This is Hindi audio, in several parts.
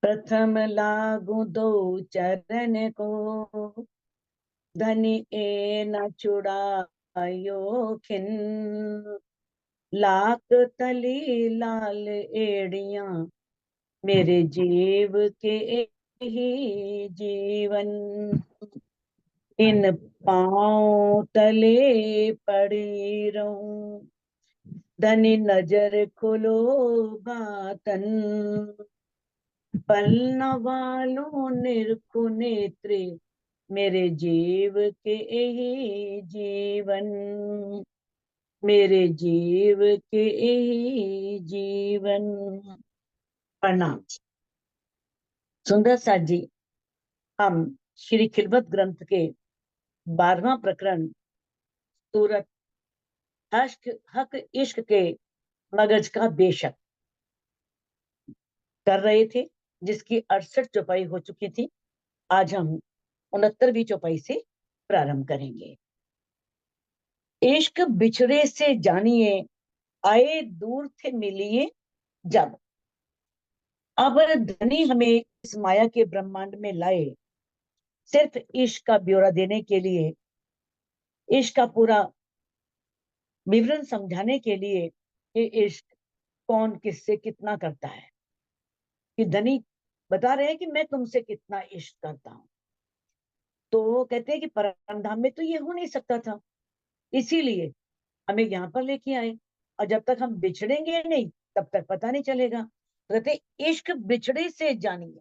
प्रथम लागू दो चरण को, धनी ए न छुड़ायो खिन। लाख तली लाल एड़ियां, मेरे जीव के ही जीवन। इन पांव तले पड़ी रहूं, धनी नजर खुलो बातन। पलना वालों निरखु नेत्रे, मेरे जीव के ही जीवन। मेरे जीव के ही जीवन। प्रणाम। सुंदर साथ जी, हम श्री खिलवत ग्रंथ के 12वां प्रकरण सूरत हक इश्क के मगज का बेशक कर रहे थे, जिसकी 68 चौपाई हो चुकी थी। आज हम 69वीं चौपाई से प्रारंभ करेंगे। इश्क बिछड़े से जानिए, आए दूर थे मिलिए जब। अब धनी हमें इस माया के ब्रह्मांड में लाए, सिर्फ इश्क का ब्यौरा देने के लिए, इश्क का पूरा विवरण समझाने के लिए कि इश्क कौन किससे कितना करता है। कि धनी बता रहे हैं कि मैं तुमसे कितना इश्क करता हूं। तो कहते हैं कि परमधाम में तो ये हो नहीं सकता था, इसीलिए हमें यहाँ पर लेके आए, और जब तक हम बिछड़ेंगे नहीं तब तक पता नहीं चलेगा। तो कहते इश्क बिछड़े से जानिए।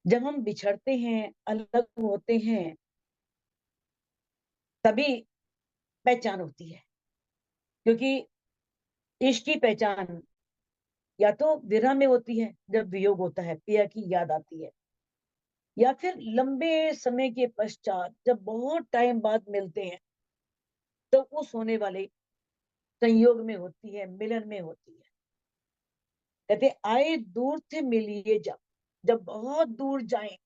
जब हम बिछड़ते हैं, अलग होते हैं, तभी पहचान होती है। क्योंकि इश्क की पहचान या तो विरह में होती है, जब वियोग होता है, पिया की याद आती है, या फिर लंबे समय के पश्चात जब बहुत टाइम बाद मिलते हैं, तो उस होने वाले संयोग में होती है, मिलन में होती है। कहते आए दूर थे मिलिए जब। जब बहुत दूर जाएं,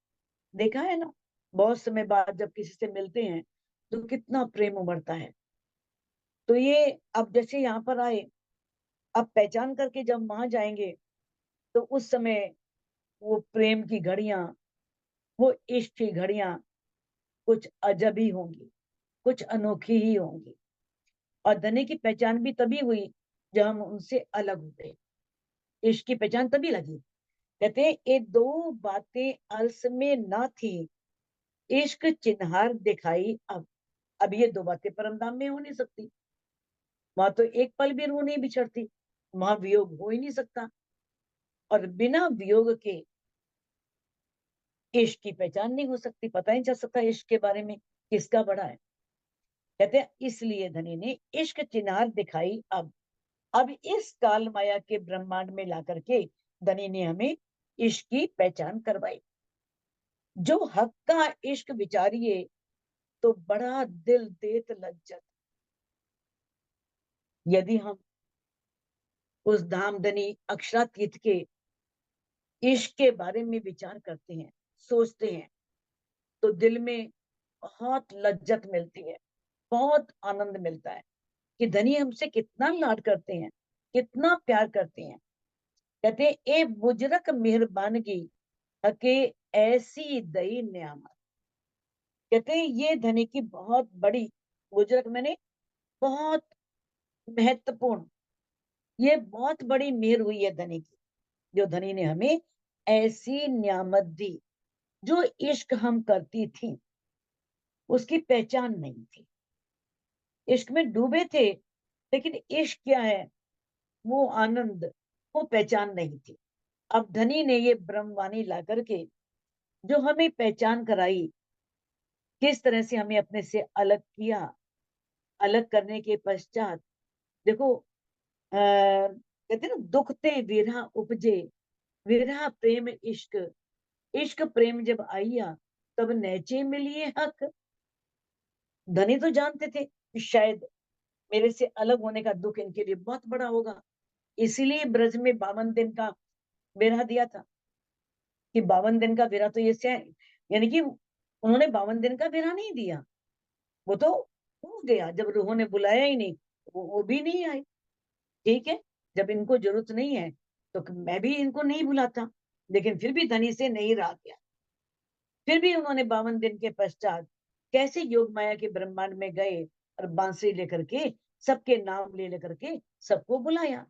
देखा है ना, बहुत समय बाद जब किसी से मिलते हैं तो कितना प्रेम उमड़ता है। तो ये अब जैसे यहाँ पर आए, अब पहचान करके जब वहां जाएंगे तो उस समय वो प्रेम की घड़ियां, वो इश्क की घड़ियां कुछ अजब ही होंगी, कुछ अनोखी ही होंगी। और धनी की पहचान भी तभी हुई जब हम उनसे अलग हुए। इश्क की पहचान तभी लगी। कहते हैं ये दो बातें अर्श में ना थी, इश्क चिन्हार दिखाई अब ये दो बातें परमधाम में हो नहीं सकती। वहां तो एक पल भी रूह नहीं बिछड़ती, वहां वियोग हो ही नहीं सकता। और बिना वियोग के इश्क की पहचान नहीं हो सकती, पता नहीं चल सकता इश्क के बारे में किसका बड़ा है। कहते हैं इसलिए धनी ने इश्क चिन्हार दिखाई अब इस काल माया के ब्रह्मांड में ला करके धनी ने हमें इश्क की पहचान करवाई। जो हक का इश्क विचारिए, तो बड़ा दिल देत लज्जत। यदि हम उस धामधनी अक्षरातीत के इश्क के बारे में विचार करते हैं, सोचते हैं, तो दिल में बहुत लज्जत मिलती है, बहुत आनंद मिलता है कि धनी हमसे कितना लाड करते हैं, कितना प्यार करते हैं। कहते हैं ए बुजरक मेहरबानगी हके ऐसी दई नियामत। कहते हैं ये धनी की बहुत बड़ी, बुजरक मैंने बहुत महत्वपूर्ण, ये बहुत बड़ी मेहर हुई है धनी की, जो धनी ने हमें ऐसी नियामत दी। जो इश्क हम करती थी उसकी पहचान नहीं थी, इश्क में डूबे थे, लेकिन इश्क क्या है, वो आनंद, वो पहचान नहीं थी। अब धनी ने ये ब्रह्मवाणी ला करके जो हमें पहचान कराई, किस तरह से हमें अपने से अलग किया। अलग करने के पश्चात देखो, कहते ना, दुखते विरह उपजे, विरह प्रेम इश्क, इश्क प्रेम जब आइया, तब नैचे मिलिए हक। धनी तो जानते थे कि शायद मेरे से अलग होने का दुख इनके लिए बहुत बड़ा होगा, इसीलिए ब्रज में 52 दिन का विरह दिया था। कि 52 दिन का विरह तो ये यानी कि उन्होंने 52 दिन का विरह नहीं दिया, वो तो हो गया जब उन्होंने बुलाया ही नहीं, वो भी नहीं आए। ठीक है, जब इनको जरूरत नहीं है तो मैं भी इनको नहीं भुलाता, लेकिन फिर भी धनी से नहीं रहा गया। फिर भी उन्होंने 52 दिन के पश्चात कैसे योग माया के ब्रह्मांड में गए और बांसुरी लेकर के सबके नाम ले लेकर के सबको बुलाया।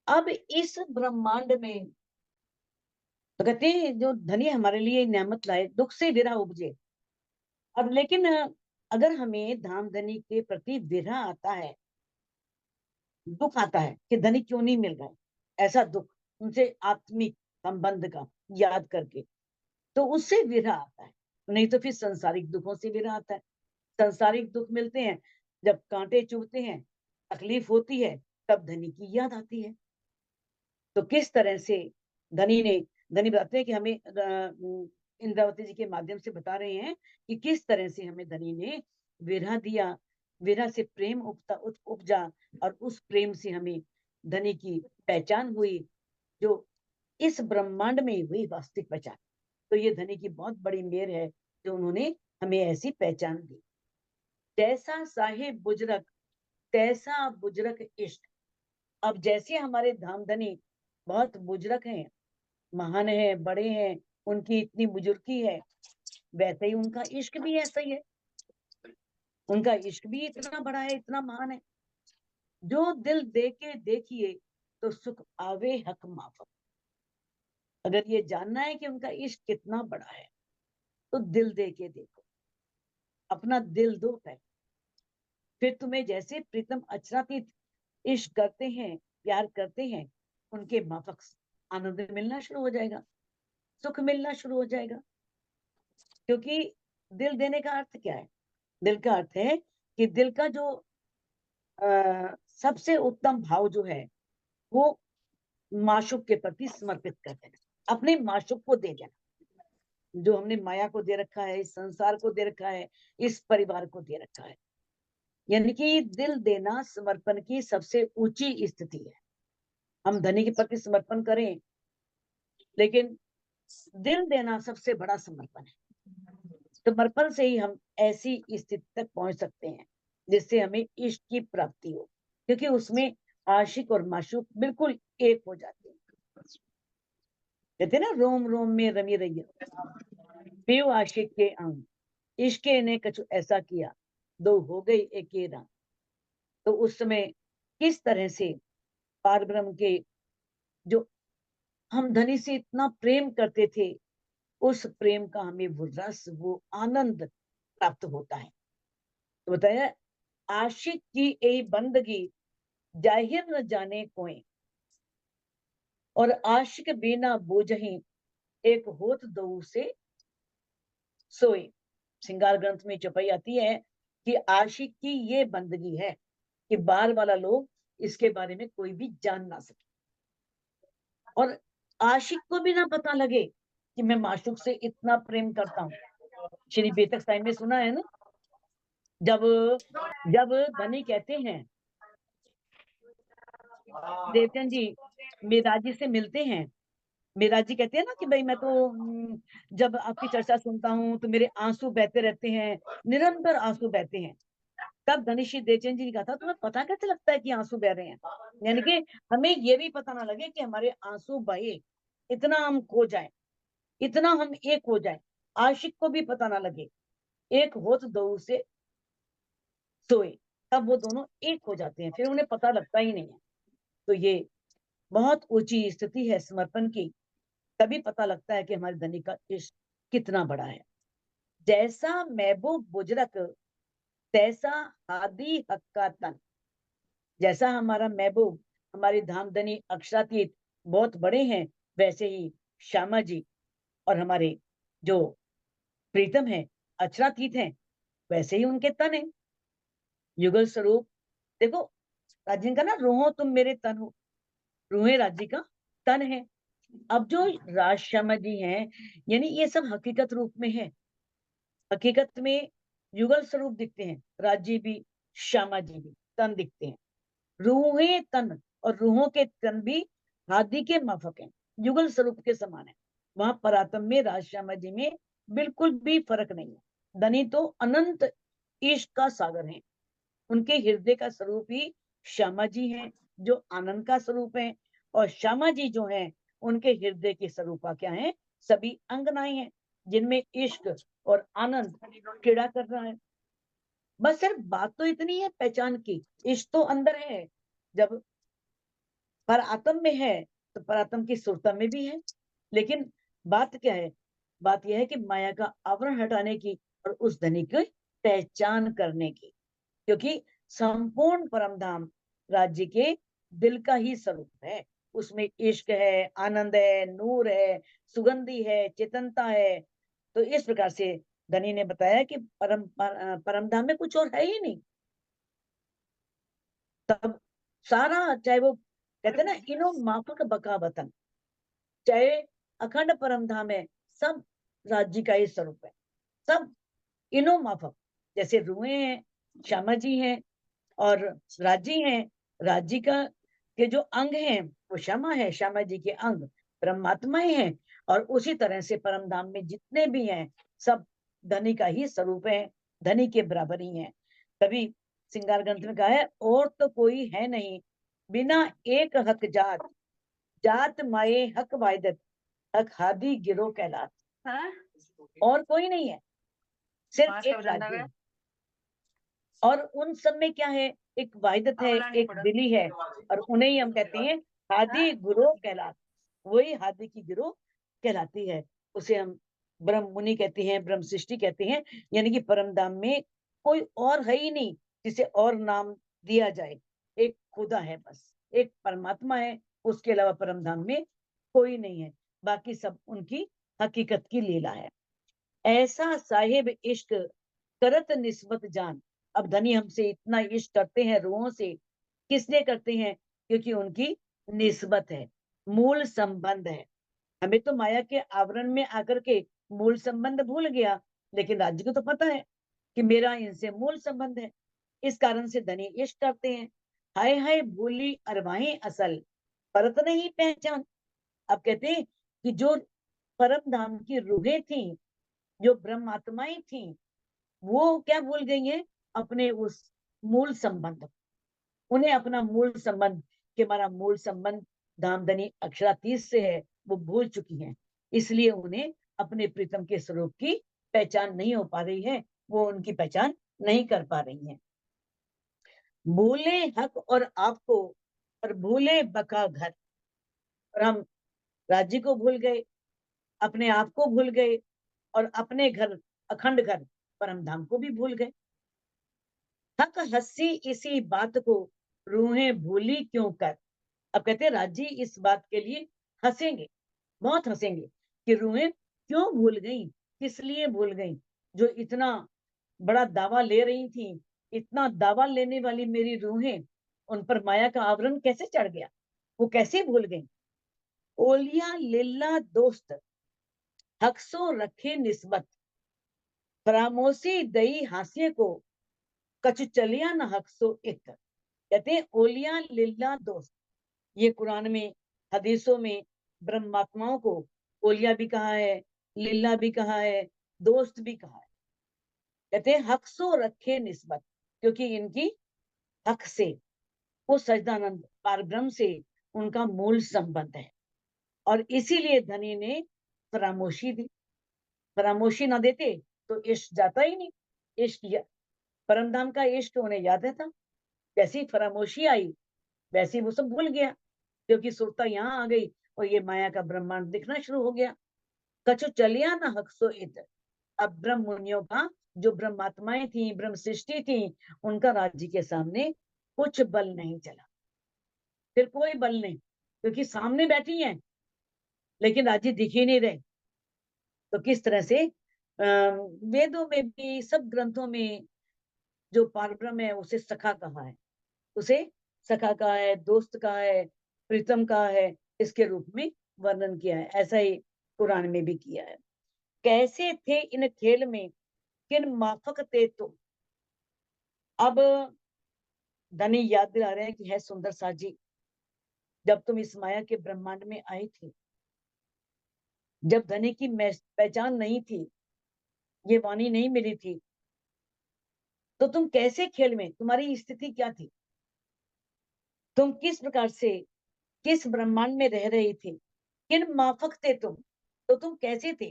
अब इस ब्रह्मांड में तो कहते हैं जो धनी हमारे लिए नेमत लाए, दुख से विरह उपजे। अब लेकिन अगर हमें धाम धनी के प्रति विरह आता है, दुख आता है कि धनी क्यों नहीं मिल रहा है, ऐसा दुख उनसे आत्मिक संबंध का याद करके, तो उससे विरह आता है। नहीं तो फिर संसारिक दुखों से विरह आता है। संसारिक दुख मिलते हैं जब कांटे चुभते हैं, तकलीफ होती है, तब धनी की याद आती है। तो किस तरह से धनी बताते हैं कि हमें इंद्रावती जी के माध्यम से बता रहे हैं कि किस तरह से हमें धनी ने विरह दिया, विरह से प्रेम उपजा और उस प्रेम से हमें धनी की पहचान हुई, जो इस ब्रह्मांड में हुई वास्तविक पहचान। तो ये धनी की बहुत बड़ी मेहर है जो उन्होंने हमें ऐसी पहचान दी। जैसा साहिब बुजरक तैसा बुजरक इश्क। अब जैसे हमारे धाम धनी बहुत बुजरक हैं, महान है, बड़े हैं, उनकी इतनी बुजुर्गी है, वैसे ही उनका इश्क भी ऐसा ही है। उनका इश्क भी इतना बड़ा है, इतना महान है। जो दिल दे के देखिए तो सुख आवे हक माफक। अगर ये जानना है कि उनका इश्क कितना बड़ा है तो दिल दे के देखो, अपना दिल दो पहले, फिर तुम्हें जैसे प्रीतम अचरातीत इश्क करते हैं, प्यार करते हैं, उनके माफक आनंद मिलना शुरू हो जाएगा, सुख मिलना शुरू हो जाएगा। क्योंकि दिल देने का अर्थ क्या है? दिल का अर्थ है कि दिल का जो सबसे उत्तम भाव जो है वो माशूक के प्रति समर्पित कर देना, अपने माशूक को दे देना। जो हमने माया को दे रखा है, इस संसार को दे रखा है, इस परिवार को दे रखा है, यानी कि दिल देना समर्पण की सबसे ऊंची स्थिति है। हम धनी के प्रति समर्पण करें, लेकिन दिल देना सबसे बड़ा समर्पण है। समर्पण से ही हम ऐसी स्थिति तक पहुंच सकते हैं जिससे हमें इश्क की प्राप्ति हो, क्योंकि उसमें आशिक और माशूक बिल्कुल एक हो जाते हैं। कहते ना, रोम रोम में रमी रही पीव आशिक के अंग, इश्के ने कछु ऐसा किया, दो हो गई एक ही रंग। तो उस समय किस तरह से पार ब्रह्म के जो हम धनी से इतना प्रेम करते थे, उस प्रेम का हमें वो रस, वो आनंद प्राप्त होता है। तो बताया, आशिक की ए बंदगी जाहिर न जाने कोई, और आशिक बिना बोझही एक होत दो से सोए। श्रृंगार ग्रंथ में चौपाई आती है कि आशिक की ये बंदगी है कि बार वाला लोग इसके बारे में कोई भी जान ना सके, और आशिक को भी ना पता लगे कि मैं माशूक से इतना प्रेम करता हूँ। श्री बेतक साहिब में सुना है ना, जब जब धनी कहते हैं, देवचंद जी मेराज जी से मिलते हैं, मेराज जी कहते हैं ना कि भाई मैं तो जब आपकी चर्चा सुनता हूँ तो मेरे आंसू बहते रहते हैं, निरंतर आंसू बहते हैं। तब धनीश्री देवचंद जी ने कहा था, तुम्हें पता कैसे लगता है कि आंसू बह रहे हैं? यानी कि हमें ये भी पता ना लगे कि हमारे आंसू बहे, इतना हम खो जाए, इतना हम एक हो जाए, आशिक को भी पता ना लगे। एक होत दो से सोए, तब वो दोनों एक हो जाते हैं, फिर उन्हें पता लगता ही नहीं है। तो ये बहुत ऊंची स्थिति है समर्पण की। तभी पता लगता है कि हमारे धनी का इश्क कितना बड़ा है। जैसा महबूब बुजरक तैसा हादी हक्का तन। जैसा हमारा महबूब, हमारी धामधनी अक्षरातीत बहुत बड़े हैं, वैसे ही श्यामा जी और हमारे जो प्रीतम है अक्षरातीत हैं, वैसे ही उनके तन है युगल स्वरूप। देखो, राजीन का ना, रूहो तुम मेरे तन हो, रूहे राजी का तन है। अब जो राज श्यामा जी हैं, यानी ये सब हकीकत रूप में है, हकीकत में युगल स्वरूप दिखते हैं। राजी भी, श्यामा जी भी तन दिखते हैं। रूहे तन और रूहों के तन भी हादी के माफक हैं, युगल स्वरूप के समान है। वहां परातम में, राज श्यामा जी में बिल्कुल भी फर्क नहीं है। धनी तो अनंत इश्क का सागर है, उनके हृदय का स्वरूप ही श्यामा जी हैं, जो आनंद का स्वरूप है, और श्यामा जी जो हैं उनके हृदय की स्वरूपा क्या है, सभी अंगनाएं हैं जिनमें इश्क और आनंद क्रीड़ा कर रहा है। बस सिर्फ बात तो इतनी है पहचान की, इश्क तो अंदर है, जब पर आत्म में है तो परात्म की सुरता में भी है। लेकिन बात क्या है, बात यह है कि माया का आवरण हटाने की और उस धनी की पहचान करने की, क्योंकि संपूर्ण परमधाम राज्य के दिल का ही स्वरूप है। उसमें इश्क है, आनंद है, नूर है, सुगंधी है, चेतनता है। तो इस प्रकार से धनी ने बताया कि परमधाम में कुछ और है ही नहीं। तब सारा, चाहे वो कहते ना इनो माफक बका वतन, चाहे अखंड परमधाम है, सब राज्य का ही स्वरूप है, सब इनो माफक। जैसे रुए हैं, श्यामा जी हैं, और राजी हैं, राजी का के जो अंग हैं वो श्यामा है, श्यामा जी के अंग परमात्माएं हैं। और उसी तरह से परमधाम में जितने भी हैं सब धनी का ही स्वरूप है, धनी के बराबर ही है। तभी श्रृंगार ग्रंथ में कहा है, और तो कोई है नहीं बिना एक हक जात, जात माए हक वायदत, हक हादी गिरो कहलात। हाँ? और कोई नहीं है, सिर्फ मास्क एक बदलना राज्य है। है। और उन सब में क्या है, एक वाहिदत है, अवला नहीं एक पड़ा। दिली है, और उन्हें ही हम कहते हैं हादी गुरु कहलात। वही हादी की गुरु कहलाती है। उसे हम ब्रह्म मुनि कहते हैं, ब्रह्म सृष्टि कहते हैं। यानी कि परमधाम में कोई और है ही नहीं जिसे और नाम दिया जाए, एक खुदा है बस, एक परमात्मा है, उसके अलावा परमधाम में कोई नहीं है। बाकी सब उनकी हकीकत की लीला है। ऐसा साहिब इश्क करत निस्बत जान। अब धनी हमसे इतना इश्क करते हैं रूहों से, किसलिए करते हैं, क्योंकि उनकी निस्बत है, मूल संबंध है। हमें तो माया के आवरण में आकर के मूल संबंध भूल गया, लेकिन राज्य को तो पता है कि मेरा इनसे मूल संबंध है। इस कारण से धनी इश्क करते हैं। हाय हाय भूली अरवाही असल, परत नहीं पहचान। अब कहते हैं कि जो परम धाम की रूहें थी, जो ब्रह्मात्माएं थी, वो क्या भूल गई हैं, अपने उस मूल संबंध। उन्हें अपना मूल संबंध, कि हमारा मूल संबंध धामधनी अक्षरातीत से है, वो भूल चुकी हैं। इसलिए उन्हें अपने प्रीतम के स्वरूप की पहचान नहीं हो पा रही है, वो उनकी पहचान नहीं कर पा रही हैं। भूले हक और आपको, और भूले बका घर। और हम राज्य को भूल गए, अपने आप को भूल गए, और अपने घर, अखंड घर परमधाम को भी भूल गए। हक हंसी इसी बात को, रूहें भूली क्यों कर। अब कहते हैं राजी इस बात के लिए हंसेंगे, बहुत हंसेंगे, कि रूहें क्यों भूल गई, किस लिए भूल गई। जो इतना बड़ा दावा ले रही थी, इतना दावा लेने वाली मेरी रूहें, उन पर माया का आवरण कैसे चढ़ गया, वो कैसे भूल गई। ओलिया लिल्ला दोस्त, हक्सो रखे निस्बत, फरामोशी दई हास्य को, कछु चलिया न हक्सो इत। कहते हैं ओलिया लिल्ला दोस्त, ये कुरान में, हदीसों में ब्रह्मात्माओं को ओलिया भी कहा है, लिल्ला भी कहा है, दोस्त भी कहा है। कहते हैं हक्सो रखे निस्बत, क्योंकि इनकी हक से, वो सजदानंद पारब्रह्म से उनका मूल संबंध है। और इसीलिए धनी ने फरामोशी दी। फरामोशी ना देते तो इश्क जाता ही नहीं। इश्क, परमधाम का इश्क उन्हें याद था। जैसी ही फरामोशी आई, वैसे ही वो सब भूल गया, क्योंकि सुरता यहाँ आ गई और ये माया का ब्रह्मांड दिखना शुरू हो गया। कछु चलिया ना हक्सो इत। अब ब्रह्म मुनियों का, जो ब्रह्मात्माएं थी, ब्रह्म सृष्टि थी, उनका राज्य के सामने कुछ बल नहीं चला। फिर कोई बल नहीं, क्योंकि सामने बैठी हैं लेकिन राज्य दिख ही नहीं रहे। तो किस तरह से वेदों में भी, सब ग्रंथों में जो पारब्रह्म है उसे सखा कहा है, उसे सखा कहा है, दोस्त कहा है, प्रीतम कहा है, इसके रूप में वर्णन किया है। ऐसा ही कुरान में भी किया है। कैसे थे इन खेल में किन माफक थे तुम। अब धनी याद दिला रहे हैं कि है सुंदर साजी, जब तुम इस माया के ब्रह्मांड में आई थी, जब धनी की पहचान नहीं थी, ये वाणी नहीं मिली थी, तो तुम कैसे खेल में, तुम्हारी स्थिति क्या थी। तुम किस प्रकार से, किस ब्रह्मांड में रह रहे थे, किन माफक थे तुम, तो तुम कैसे थे,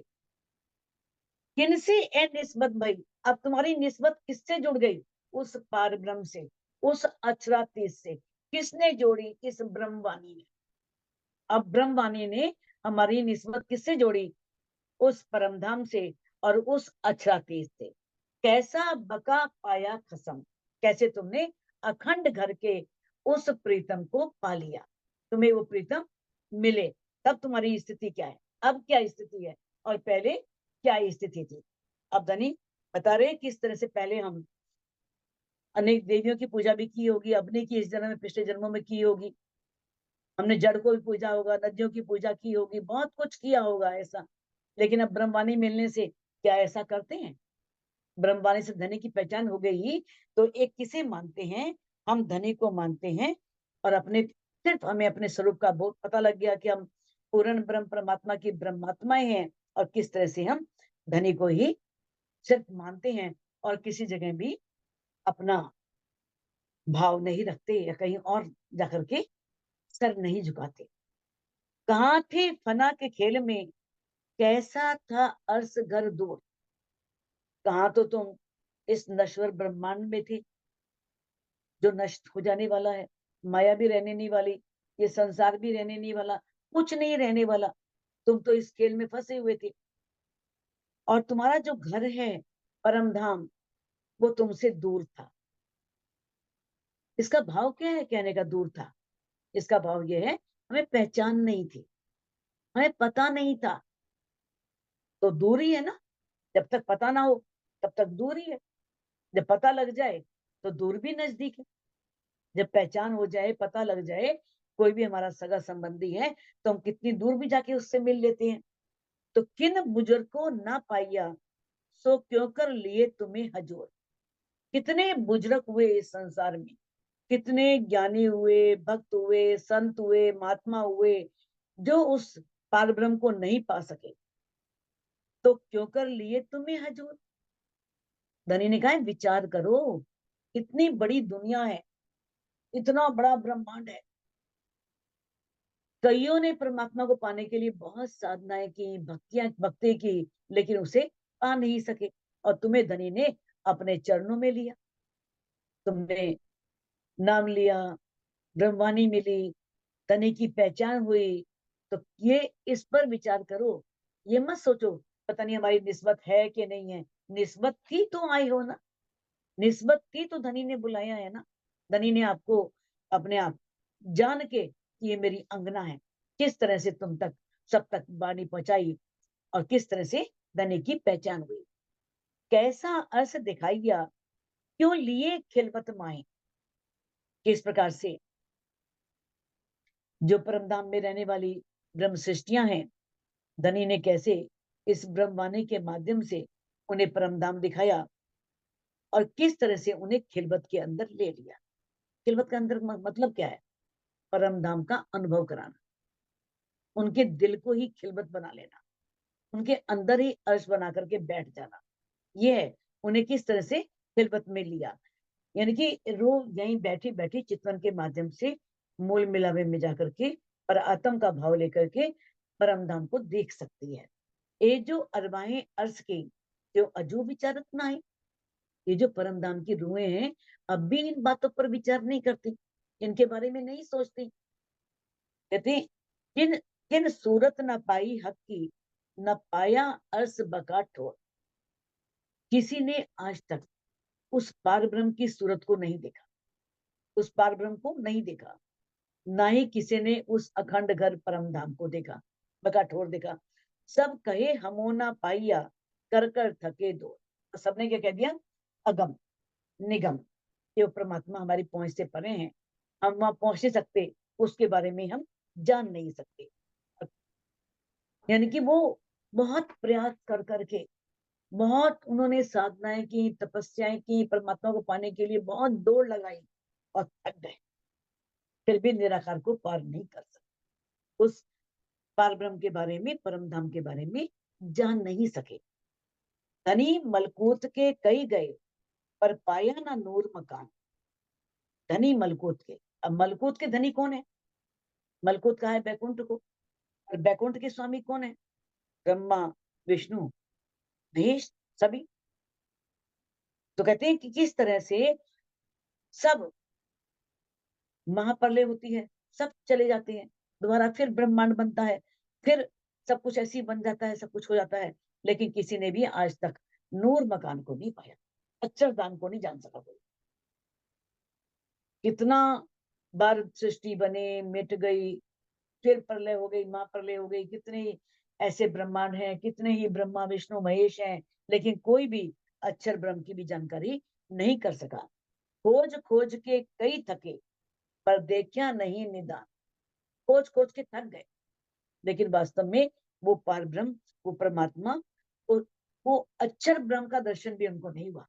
किनसे ए निस्बत भई, अब तुम्हारी निस्बत किससे जुड़ गई, उस पार ब्रह्म से, उस अक्षरातीत से। किसने जोड़ी, इस ब्रह्मवाणी ने। अब ब्रह्मवाणी ने हमारी निस्बत किससे जोड़ी, उस परमधाम से और उस अक्षरातीत से। कैसा बका पाया खसम, कैसे तुमने अखंड घर के उस प्रीतम को पा लिया, तुम्हें वो प्रीतम मिले। तब तुम्हारी स्थिति क्या है, अब क्या स्थिति है, और पहले क्या स्थिति थी। अब धनी बता रहे किस तरह से पहले हम अनेक देवियों की पूजा भी की होगी, अब नहीं की इस जन्म में, पिछले जन्मों में की होगी। हमने जड़ को भी पूजा होगा, नदियों की पूजा की होगी, बहुत कुछ किया होगा ऐसा। लेकिन अब ब्रह्मवाणी मिलने से क्या ऐसा करते हैं। ब्रह्मवाणी से धनी की पहचान हो गई तो एक किसे मानते हैं, हम धनी को मानते हैं। और अपने, सिर्फ हमें अपने स्वरूप का बहुत पता लग गया कि हम पूर्ण ब्रह्म परमात्मा की ब्रह्मात्माएं हैं, और किस तरह से हम धनी को ही सिर्फ मानते हैं और किसी जगह भी अपना भाव नहीं रखते या कहीं और जाकर के सर नहीं झुकाते। कहाँ थे फना के खेल में, कैसा था अर्श घर दूर। कहाँ तो तुम इस नश्वर ब्रह्मांड में थे जो नष्ट हो जाने वाला है। माया भी रहने नहीं वाली, ये संसार भी रहने नहीं वाला, कुछ नहीं रहने वाला। तुम तो इस खेल में फंसे हुए थे, और तुम्हारा जो घर है परम धाम, वो तुमसे दूर था। इसका भाव क्या है कहने का दूर था, इसका भाव ये है हमें पहचान नहीं थी, हमें पता नहीं था। तो दूरी है ना, जब तक पता ना हो तब तक दूरी है, जब पता लग जाए तो दूर भी नजदीक है। जब पहचान हो जाए, पता लग जाए, कोई भी हमारा सगा संबंधी है तो हम कितनी दूर भी जाके उससे मिल लेते हैं। तो किन बुजुर्ग को ना पाइया, सो क्यों कर लिए तुम्हें हजूर। कितने बुजुर्ग हुए इस संसार में, कितने ज्ञानी हुए, भक्त हुए, संत हुए, महात्मा हुए, जो उस पार ब्रह्म को नहीं पा सके, तो क्यों कर लिए तुम्हें हजूर। धनी ने कहा विचार करो, इतनी बड़ी दुनिया है, इतना बड़ा ब्रह्मांड है, कईयों ने परमात्मा को पाने के लिए बहुत साधनाएं की, भक्तियां भक्ति की, लेकिन उसे पा नहीं सके। और तुम्हें धनी ने अपने चरणों में लिया, तुमने नाम लिया, ब्रह्मवाणी मिली, धनी की पहचान हुई। तो ये, इस पर विचार करो, ये मत सोचो पता नहीं हमारी निस्बत है कि नहीं है। निस्बत थी तो आई हो ना, निस्बत थी तो धनी ने बुलाया है ना। धनी ने आपको अपने आप जान के कि ये मेरी अंगना है, किस तरह से तुम तक, सब तक वाणी पहुंचाई, और किस तरह से धनी की पहचान हुई। कैसा अर्थ दिखाई दिया, क्यों लिए खिलवत माए। किस प्रकार से जो परमधाम में रहने वाली ब्रह्म सृष्टियां हैं, धनी ने कैसे इस ब्रह्मवाणी के माध्यम से उन्हें परमधाम दिखाया, और किस तरह से उन्हें खिलवत के अंदर ले लिया। खिलवत का अंदर मतलब क्या है, परम धाम का अनुभव कराना, उनके दिल को ही खिलवत बना लेना, उनके अंदर ही अर्श बना करके बैठ जाना। ये है उन्हें किस तरह से खिलवत में लिया। यानी कि रोज यहीं बैठी बैठी चितवन के माध्यम से मूल मिलावे में जाकर के और आत्म का भाव लेकर के परम धाम को देख सकती है। ये जो अरवाहें अर्श की जो अजू विचारत ना है, ये जो परम धाम की रूहें हैं, अब भी इन बातों पर विचार नहीं करती, इनके बारे में नहीं सोचती। कहते किन किन सूरत न पाई हक की, न पाया अर्श बका ठोर। किसी ने आज तक उस पार ब्रह्म की सूरत को नहीं देखा, उस पार ब्रह्म को नहीं देखा, ना ही किसी ने उस अखंड घर परम धाम को देखा, बका ठोर देखा। सब कहे हमो ना पाइया, कर कर थके दो। सबने क्या कह दिया, अगम निगम, ये परमात्मा हमारी पहुंच से परे हैं, हम वहां पहुंच नहीं सकते, उसके बारे में हम जान नहीं सकते। यानी कि वो बहुत प्रयास कर करके, बहुत उन्होंने साधनाएं की, तपस्याएं की, परमात्मा को पाने के लिए बहुत दौड़ लगाई, और थक गए, फिर भी निराकार को पार नहीं कर सके, उस पार ब्रह्म के बारे में, परम धाम के बारे में जान नहीं सके। धनी मलकूत के कई गए, पर पाया ना नूर मकान। धनी मलकूत के, अब मलकूत के धनी कौन है? मलकूत कहा है बैकुंठ को, और बैकुंठ के स्वामी कौन है? ब्रह्मा, विष्णु, महेश, सभी। तो कहते हैं कि किस तरह से सब महाप्रलय होती है, सब चले जाते हैं, दोबारा फिर ब्रह्मांड बनता है, फिर सब कुछ ऐसे ही बन जाता है, सब कुछ हो जाता है, लेकिन किसी ने भी आज तक नूर मकान को नहीं पाया, अक्षरधाम को नहीं जान सका कोई। कितना बार सृष्टि बने, मिट गई, फिर प्रलय हो गई, महाप्रलय हो गई, कितने ऐसे ब्रह्मांड हैं, कितने ही ब्रह्मा विष्णु महेश हैं, लेकिन कोई भी अक्षर ब्रह्म की भी जानकारी नहीं कर सका। खोज खोज के कई थके, पर देखा नहीं निदान। खोज खोज के थक गए, लेकिन वास्तव में वो पार ब्रह्म, वो परमात्मा, वो अक्षर ब्रह्म का दर्शन भी उनको नहीं हुआ।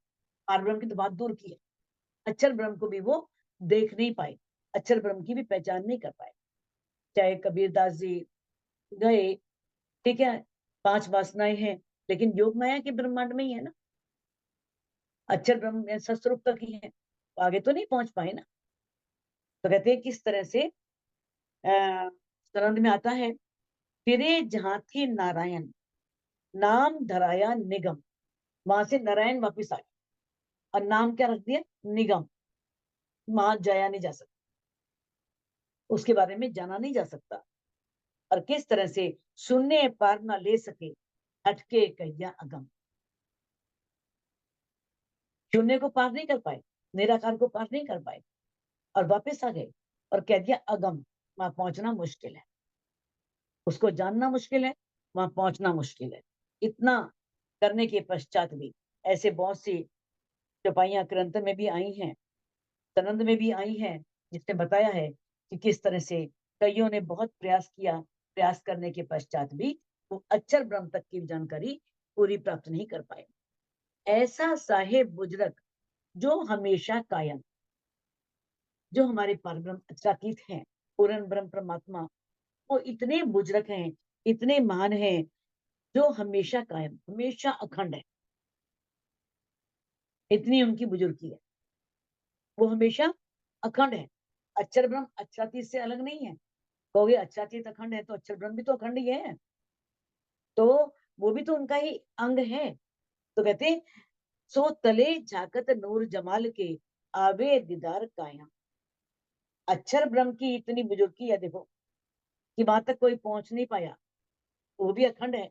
पार ब्रह्म की तो बात दूर की है, अक्षर ब्रह्म को भी वो देख नहीं पाए, अक्षर ब्रह्म की भी पहचान नहीं कर पाए। चाहे कबीरदास जी गए, ठीक है, 5 वासनाएं हैं, लेकिन योग माया के ब्रह्मांड में ही है ना, अक्षर ब्रह्म में सस्वरूप तक ही है, तो आगे तो नहीं पहुंच पाए ना। तो कहते हैं किस तरह से संबंध में आता है, फिरे जहां थे नारायण, नाम धराया निगम। वहां से नारायण वापिस आ गया, और नाम क्या रख दिया? निगम। वहां जाया नहीं जा सकता, उसके बारे में जाना नहीं जा सकता। और किस तरह से शून्य पार न ले सके, हटके कहिया अगम। शून्य को पार नहीं कर पाए, निराकार को पार नहीं कर पाए, और वापस आ गए और कह दिया अगम। वहां पहुंचना मुश्किल है, उसको जानना मुश्किल है, वहां पहुंचना मुश्किल है। इतना करने के पश्चात भी ऐसे बहुत सी चौपाइयां ग्रंथ में भी आई हैं, सनंद में भी आई हैं, जिसने बताया है कि किस तरह से कईयों ने बहुत प्रयास किया, प्रयास करने के पश्चात भी वो अक्षर ब्रह्म तक की जानकारी पूरी प्राप्त नहीं कर पाए। ऐसा साहेब बुजरक जो हमेशा कायम, जो हमारे परब्रह्म अक्षरातीत हैं, पूर्ण ब्रह्म परमात्मा, वो इतने बुजरक हैं, इतने महान हैं, जो हमेशा कायम, हमेशा अखंड है। इतनी उनकी बुजुर्गी है, वो हमेशा अखंड है। अक्षर ब्रह्म अक्षरातीत से अलग नहीं है। कहोगे अक्षरातीत अखंड है तो अक्षर ब्रह्म भी तो अखंड ही है, तो वो भी तो उनका ही अंग है। तो कहते सो तले झाकत नूर जमाल के, आवे दीदार कायम। अक्षर ब्रह्म की इतनी बुजुर्गी है, देखो कि वहां तक कोई पहुंच नहीं पाया, वो भी अखंड है।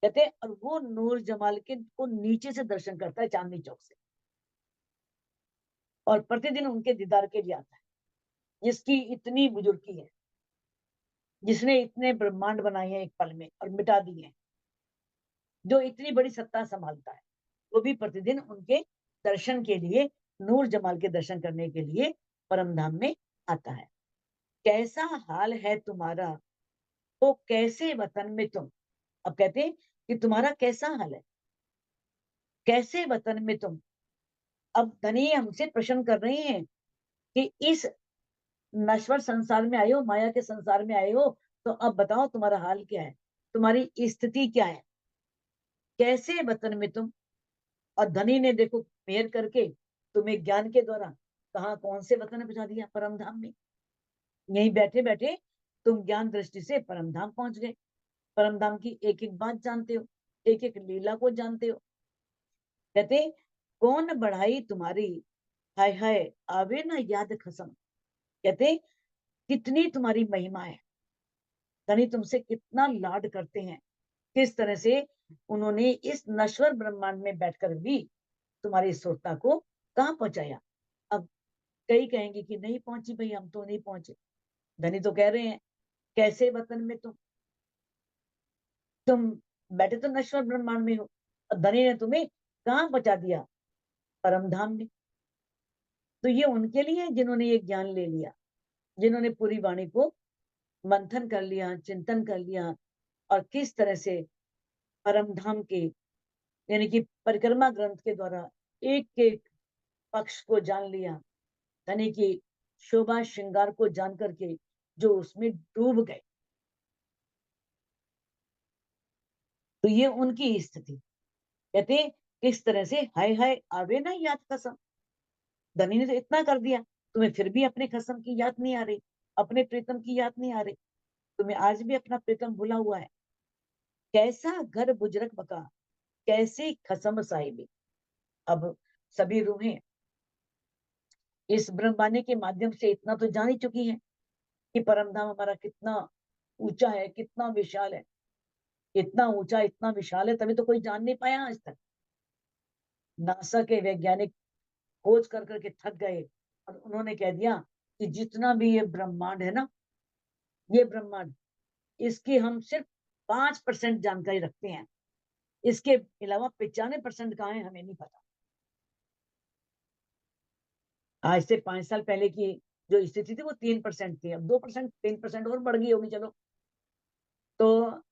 कहते और वो नूर जमाल के को नीचे से दर्शन करता है, चांदनी चौक से, और प्रतिदिन उनके दीदार के लिए आता है। जिसकी इतनी बुजुर्गी है, जिसने इतने ब्रह्मांड बनाए हैं एक पल में और मिटा दिए हैं, जो इतनी बड़ी सत्ता संभालता है, वो भी प्रतिदिन उनके दर्शन के लिए, नूर जमाल के दर्शन करने के लिए परम धाम में आता है। कैसा हाल है तुम्हारा, तो कैसे वतन में तुम। अब कहते हैं कि तुम्हारा कैसा हाल है, कैसे वतन में तुम। अब धनी हमसे प्रश्न कर रहे हैं कि इस नश्वर संसार में आए हो, माया के संसार में आए हो, तो अब बताओ तुम्हारा हाल क्या है, तुम्हारी स्थिति क्या है, कैसे वतन में तुम। और धनी ने देखो मेहर करके तुम्हें ज्ञान के द्वारा कहा कौन से वतन में पहुंचा दिया, परम धाम में। यहीं बैठे बैठे तुम ज्ञान दृष्टि से परम धाम पहुंच गए, परम धाम की एक एक बात जानते हो, एक एक लीला को जानते हो। कहते कौन बढ़ाई तुम्हारी, हाय हाय आवे ना याद खसम। कहते कितनी तुम्हारी महिमा है, धनी तुमसे कितना लाड करते हैं, किस तरह से उन्होंने इस नश्वर ब्रह्मांड में बैठकर भी तुम्हारी सुरता को कहाँ पहुंचाया। अब कई कहेंगे कि नहीं पहुंची भाई, हम तो नहीं पहुंचे। धनी तो कह रहे हैं कैसे वतन में तुम बैठे तो नश्वर ब्रह्मांड में हो, और धनी ने तुम्हें कहाँ पहुंचा दिया, परम धाम में। तो ये उनके लिए है जिन्होंने ये ज्ञान ले लिया, जिन्होंने पूरी वाणी को मंथन कर लिया, चिंतन कर लिया, और किस तरह से परम धाम के यानी कि परिक्रमा ग्रंथ के द्वारा एक एक पक्ष को जान लिया, धनी की शोभा श्रृंगार को जान करके जो उसमें डूब गए। तो ये उनकी स्थिति। कहते किस तरह से हाय हाय आवे ना याद कसम। धनी ने तो इतना कर दिया, तुम्हें फिर भी अपने खसम की याद नहीं आ रही, अपने प्रीतम की याद नहीं आ रही, तुम्हें आज भी अपना प्रीतम भूला हुआ है। कैसा घर बुजरक बका, कैसी खसम साहिबी। अब सभी रूहें इस ब्रह्मवाणी के माध्यम से इतना तो जान ही चुकी हैं कि परमधाम हमारा कितना ऊंचा है, कितना विशाल है। इतना ऊंचा, इतना विशाल है, तभी तो कोई जान नहीं पाया आज तक। नासा के वैज्ञानिक खोज कर करके थक गए और उन्होंने कह दिया कि जितना भी ये ब्रह्मांड है ना, ये ब्रह्मांड, इसकी हम सिर्फ 5% जानकारी रखते हैं। इसके अलावा 95% कहाँ है हमें नहीं पता। आज से 5 साल पहले की जो स्थिति थी वो 3% थी, अब 2%, 3% और बढ़ गई होगी। चलो, तो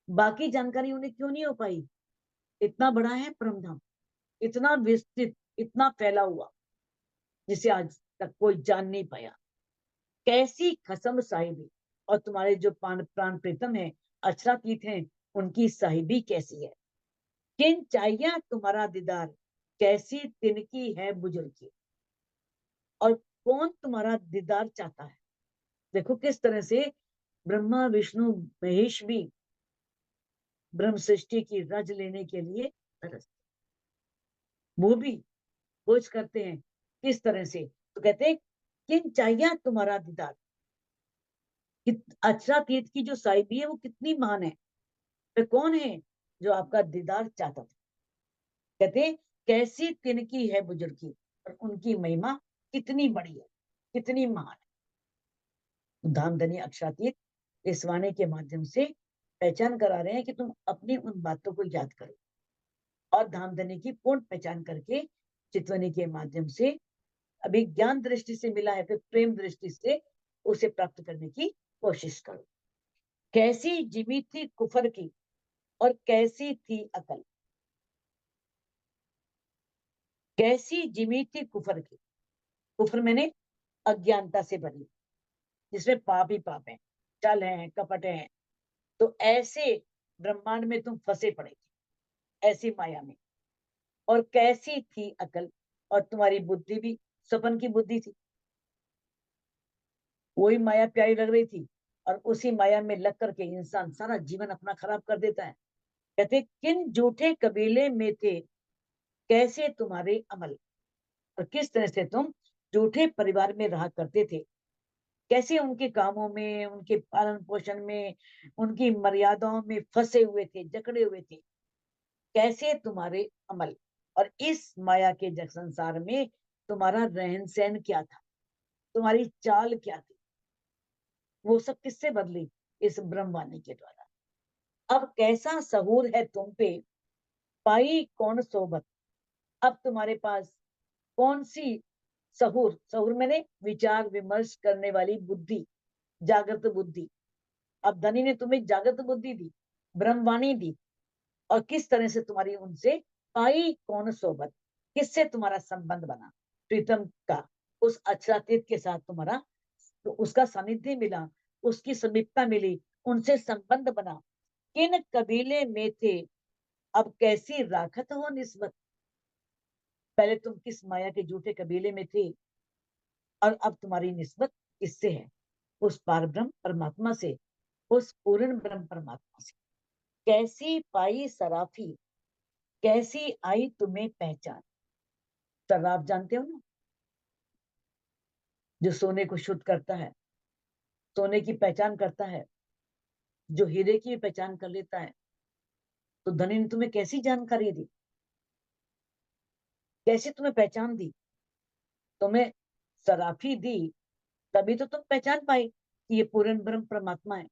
बाकी जानकारी उन्हें क्यों नहीं हो पाई? इतना बड़ा है परमधाम, इतना विस्तृत, इतना फैला हुआ, जिसे आज तक कोई जान नहीं पाया। कैसी खसम साहिबी, और तुम्हारे जो प्राण प्रीतम है, अक्षरातीत हैं, उनकी साहिबी कैसी है। किन चाहिए तुम्हारा दीदार, कैसी तिनकी है बुजुर्गी। और कौन तुम्हारा दीदार चाहता है। देखो किस तरह से ब्रह्मा विष्णु महेश भी ब्रह्म सृष्टि की रज लेने के लिए तरसते, वो भी खोज करते हैं किस तरह से। तो कहते हैं किन चाहिए तुम्हारा दीदार, अक्षरातीत की जो साहिबी है वो कितनी महान है। वे कौन है जो आपका दीदार चाहता था। कहते कैसी तिनकी है बुजुर्गी, और उनकी महिमा कितनी बड़ी है, कितनी महान है। धामधनी अक्षरातीत इस वाणी के माध्यम से पहचान करा रहे हैं कि तुम अपनी उन बातों को याद करो, और धामधनी की पूर्ण पहचान करके चितवनी के माध्यम से अभी ज्ञान दृष्टि से मिला है, फिर प्रेम दृष्टि से उसे प्राप्त करने की कोशिश करो। कैसी जिमी थी कुफर की, और कैसी थी अकल। कैसी जिमी थी कुफर की, कुफर मैंने अज्ञानता से भरी, जिसमें पाप ही पाप है, छल है, कपट है। तो ऐसे ब्रह्मांड में तुम फंसे पड़े थे, ऐसी माया में। और कैसी थी अकल, और तुम्हारी बुद्धि भी सपन की बुद्धि थी। वही माया प्यारी लग रही थी, और उसी माया में लग करके इंसान सारा जीवन अपना खराब कर देता है। कहते किन झूठे कबीले में थे, कैसे तुम्हारे अमल। और किस तरह से तुम झूठे परिवार में रहा करते थे, कैसे उनके कामों में, उनके पालन पोषण में, उनकी मर्यादाओं में फंसे हुए थे, जकड़े हुए थे। कैसे तुम्हारे अमल, और इस माया के जग संसार में तुम्हारा रहन सहन क्या था, तुम्हारी चाल क्या थी, वो सब किससे बदली, इस ब्रह्मवाणी के द्वारा। अब कैसा सहूर है तुम पे, पाई कौन सोबत। अब तुम्हारे पास कौन सी सहूर, सहूर मैंने विचार विमर्श करने वाली बुद्धि, जागृत बुद्धि। अब धनी ने तुम्हें जागृत बुद्धि दी, ब्रह्मवाणी दी, और किस तरह से तुम्हारी उनसे पाई कौन सोबत, किससे तुम्हारा संबंध बना, प्रीतम का। उस अक्षरातीत के साथ तुम्हारा, तो उसका सानिध्य मिला, उसकी समीपता मिली, उनसे संबंध बना। किन कबीले में थे, अब कैसी राखत हो निस्बत। पहले तुम किस माया के झूठे कबीले में थे, और अब तुम्हारी निस्बत किससे है, उस पार ब्रह्म परमात्मा से, उस पूर्ण ब्रह्म परमात्मा से। कैसी पाई सराफी, कैसी आई तुम्हें पहचान। सराफ जानते हो ना, जो सोने को शुद्ध करता है, सोने की पहचान करता है, जो हीरे की पहचान कर लेता है। तो धनी ने तुम्हें कैसी जानकारी दी, कैसे तुम्हें पहचान दी। तुम्हें सराफी दी, तभी तो तुम पहचान पाए कि ये पूर्ण ब्रह्म परमात्मा है।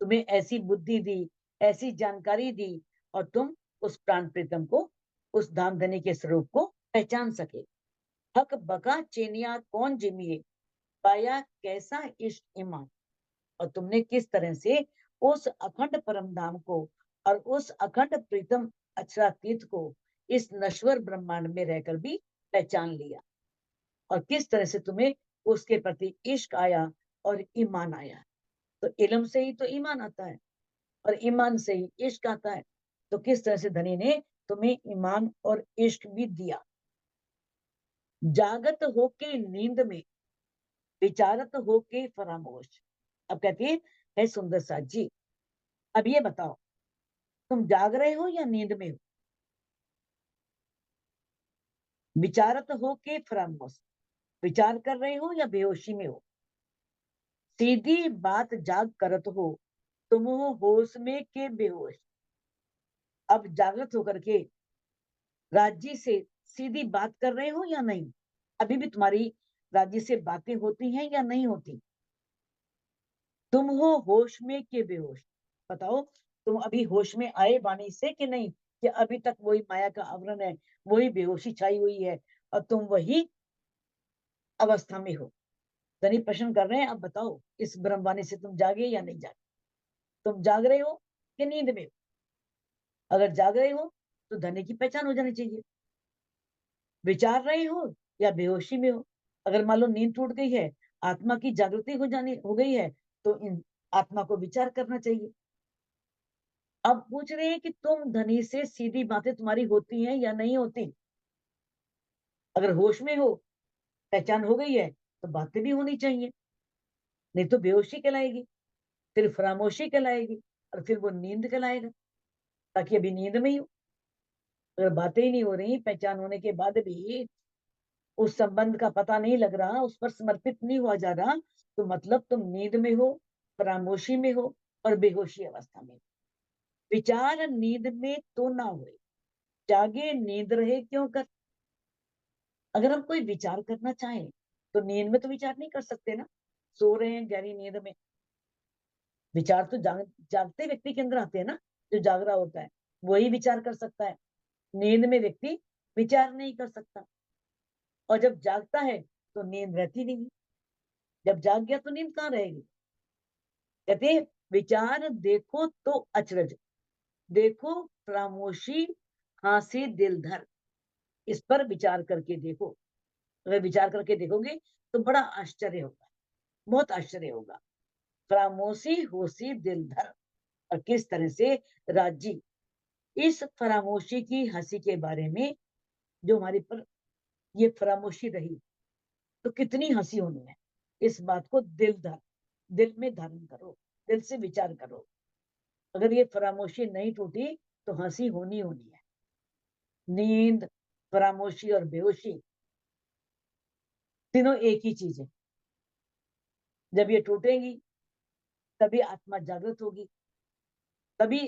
तुम्हें ऐसी बुद्धि दी, ऐसी जानकारी दी, और तुम उस प्राण प्रीतम को, उस धाम धनी के स्वरूप को पहचान सके। हक बका चेनिया कौन जिमिए, पाया कैसा इश्क ईमान। और तुमने किस तरह से उस अखंड परम धाम को, और उस अखंड प्रीतम अक्षरातीत को इस नश्वर ब्रह्मांड में रहकर भी पहचान लिया। और किस तरह से तुम्हें उसके प्रति इश्क आया और ईमान आया। तो इल्म से ही तो ईमान आता है, और ईमान से ही इश्क आता है। तो किस तरह से धनी ने तुम्हें ईमान और इश्क भी दिया। जागत होके नींद में, विचारत होके फरामोश। अब कहती है सुंदर साथ जी, अब ये बताओ तुम जाग रहे हो या नींद में हो? विचारत हो के फरामोश, विचार कर रहे हो या बेहोशी में हो? सीधी बात जाग करत हो, तुम हो होश में के बेहोश। अब जागृत होकर के राज्य से सीधी बात कर रहे हो या नहीं? अभी भी तुम्हारी राज्य से बातें होती हैं या नहीं होती? तुम हो होश में के बेहोश। बताओ तुम अभी होश में आए वाणी से कि नहीं, कि अभी तक वही माया का आवरण है, वही बेहोशी छाई हुई है और तुम वही अवस्था में हो? धनी प्रश्न कर रहे हैं, अब बताओ इस ब्रह्मवाणी से तुम जागे या नहीं जागे? तुम जाग रहे हो कि नींद में हो? अगर जाग रहे हो तो धनी की पहचान हो जानी चाहिए। विचार रहे हो या बेहोशी में हो? अगर मान लो नींद टूट गई है, आत्मा की जागृति हो गई है, तो इन आत्मा को विचार करना चाहिए। अब पूछ रहे हैं कि तुम धनी से सीधी बातें तुम्हारी होती हैं या नहीं होती? अगर होश में हो, पहचान हो गई है, तो बातें भी होनी चाहिए, नहीं तो बेहोशी कहलाएगी, फिर फरामोशी कहलाएगी और फिर वो नींद कहलाएगा, ताकि अभी नींद में ही हो। अगर बातें ही नहीं हो रही, पहचान होने के बाद भी उस संबंध का पता नहीं लग रहा, उस पर समर्पित नहीं हुआ जा रहा, तो मतलब तुम नींद में हो, फरामोशी में हो और बेहोशी अवस्था में। विचार नींद में तो ना हुए, जागे नींद रहे क्यों कर? अगर हम कोई विचार करना चाहें तो नींद में तो विचार नहीं कर सकते ना, सो रहे हैं गहरी नींद में। विचार तो जागते व्यक्ति के अंदर आते हैं ना, जो जाग रहा होता है वही विचार कर सकता है। नींद में व्यक्ति विचार नहीं कर सकता, और जब जागता है तो नींद रहती नहीं। जब जाग गया तो नींद कहाँ रहेगी? कहते हैं विचार देखो तो अचरज, देखो खामोशी हांसी दिल धर। इस पर विचार करके देखो, अगर विचार करके देखोगे तो बड़ा आश्चर्य होगा, बहुत आश्चर्य होगा। खामोशी होशी दिल धर। और किस तरह से राजी इस फरामोशी की हंसी के बारे में, जो हमारे पर ये फरामोशी रही तो कितनी हंसी होनी है, इस बात को दिल में धारण करो, दिल से विचार करो। अगर ये फरामोशी नहीं टूटी तो हंसी होनी होनी है। नींद, फरामोशी और बेहोशी तीनों एक ही चीज है। जब ये टूटेंगी तभी आत्मा जागृत होगी, तभी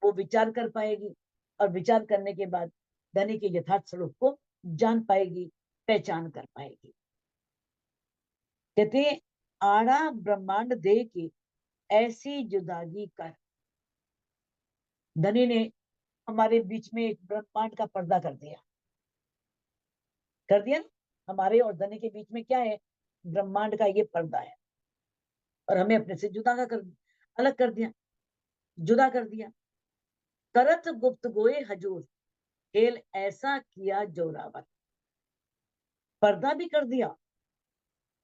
वो विचार कर पाएगी, और विचार करने के बाद धनी के यथार्थ स्वरूप को जान पाएगी, पहचान कर पाएगी। कहते आड़ा ब्रह्मांड दे के ऐसी जुदागी कर। धनी ने हमारे बीच में एक ब्रह्मांड का पर्दा कर दिया, कर दिया ना। हमारे और धनी के बीच में क्या है? ब्रह्मांड का ये पर्दा है, और हमें अपने से अलग कर दिया, जुदा कर दिया। करत गुप्त गोए हजूर, खेल ऐसा किया जोरावर। पर्दा भी कर दिया,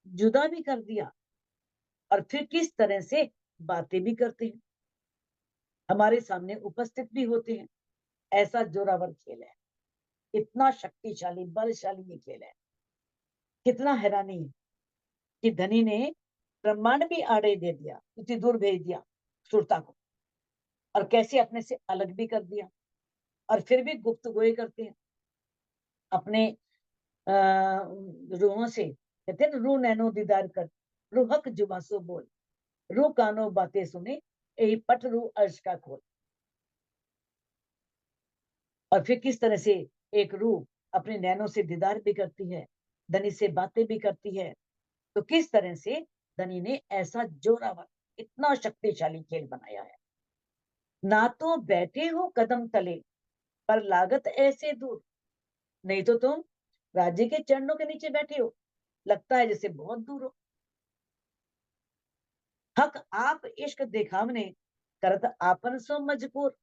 जुदा भी कर दिया, और फिर किस तरह से बातें भी करते हैं, हमारे सामने उपस्थित भी होते हैं। ऐसा जोरावर खेल है, इतना शक्तिशाली बलशाली ये खेल है। कितना हैरानी है कि धनी ने ब्रह्मांड भी आड़े दे दिया, इतनी दूर भेज दिया सुरता को, और कैसे अपने से अलग भी कर दिया, और फिर भी गुप्तगोई करते हैं अपने रूहों से। कहते हैं रू नैनो दीदार कर, रूहक जुबा सो बोल, रू कानो बातें सुने, यही पट रू अर्श का खोल। और फिर किस तरह से एक रूह अपने नैनों से दीदार भी करती है, धनी से बातें भी करती है। तो किस तरह से धनी ने ऐसा जोरावर, इतना शक्तिशाली खेल बनाया है। ना तो बैठे हो कदम तले, पर लागत ऐसे दूर। नहीं तो तुम राज्य के चरणों के नीचे बैठे हो, लगता है जैसे बहुत दूर हो। हक आप इश्क दिखावने, करत आपन सो मजबूर।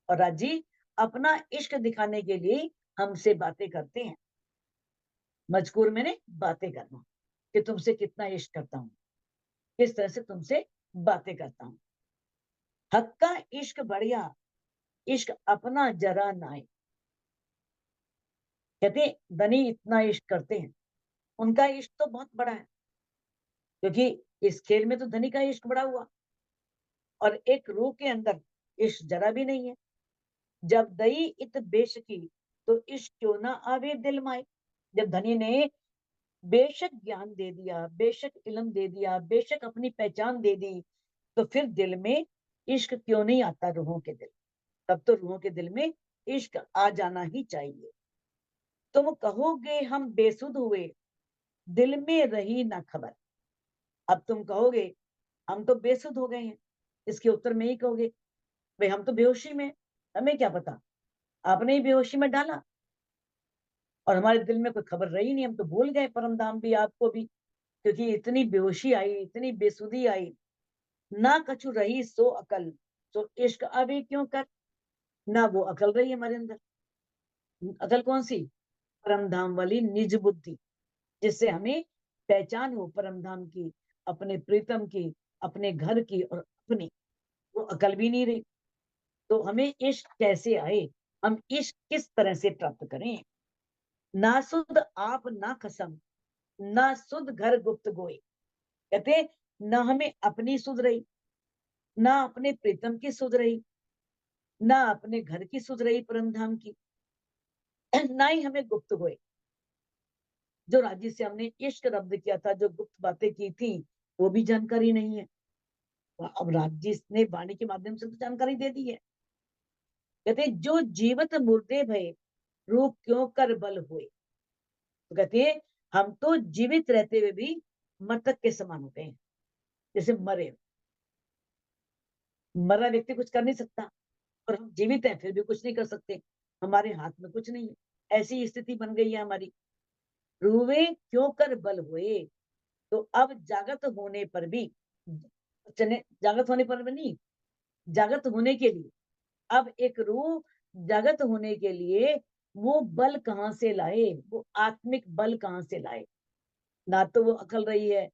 और राजी अपना इश्क दिखाने के लिए हमसे बातें करते हैं। मजकूर मैंने बातें करना, कि तुमसे कितना इश्क करता हूं, किस तरह से तुमसे बातें करता हूं। हक का इश्क बढ़िया, इश्क अपना जरा नाए। कहते धनी इतना इश्क करते हैं, उनका इश्क तो बहुत बड़ा है, क्योंकि इस खेल में तो धनी का इश्क बड़ा हुआ और एक रूह के अंदर इश्क जरा भी नहीं है। जब दई इत बेशकी, तो इश्क क्यों ना आवे दिल माए। जब धनी ने बेशक ज्ञान दे दिया, बेशक इल्म दे दिया, बेशक अपनी पहचान दे दी, तो फिर दिल में इश्क क्यों नहीं आता रूहों के दिल। तब तो रूहों के दिल में इश्क आ जाना ही चाहिए। तुम कहोगे हम बेसुध हुए, दिल में रही ना खबर। अब तुम कहोगे हम तो बेसुध हो गए हैं, इसके उत्तर में ही कहोगे भाई हम तो बेहोशी में, हमें क्या पता, आपने ही बेहोशी में डाला और हमारे दिल में कोई खबर रही नहीं, हम तो भूल गए परम धाम भी, आपको भी, क्योंकि इतनी बेहोशी आई, इतनी बेसुधी आई। ना कछु रही सो अकल, तो इश्क अभी क्यों कर। ना वो अकल रही हमारे अंदर। अकल कौन सी? परम धाम वाली निज बुद्धि, जिससे हमें पहचान हो परम धाम की, अपने प्रीतम की, अपने घर की और अपनी। वो अकल भी नहीं रही। तो हमें इश्क कैसे आए, हम इश्क किस तरह से प्राप्त करें। ना सुध आप ना कसम, ना सुध घर गुप्त गोए। कहते ना हमें अपनी सुध रही, ना अपने प्रीतम की सुध रही, ना अपने घर की सुध रही परम धाम की, ना ही हमें गुप्त गोए। जो राज्य से हमने इश्क रब्द किया था, जो गुप्त बातें की थी, वो भी जानकारी नहीं है। अब राज्य ने वाणी के माध्यम से तो जानकारी दे दी है। कहते जो जीवत मुर्दे भय, रूह क्यों कर बल हुए। तो कहते हैं हम तो जीवित रहते हुए भी मृतक के समान हो गए हैं, जैसे मरे। मरा व्यक्ति कुछ कर नहीं सकता और हम जीवित हैं फिर भी कुछ नहीं कर सकते, हमारे हाथ में कुछ नहीं है। ऐसी स्थिति बन गई है हमारी। रूवे क्यों कर बल हुए। तो अब जागृत होने पर भी, चने जागृत होने पर भी नहीं, जागृत होने के लिए, अब एक रूह जागृत होने के लिए वो बल कहाँ से लाए, वो आत्मिक बल कहाँ से लाए। ना तो वो अकल रही है,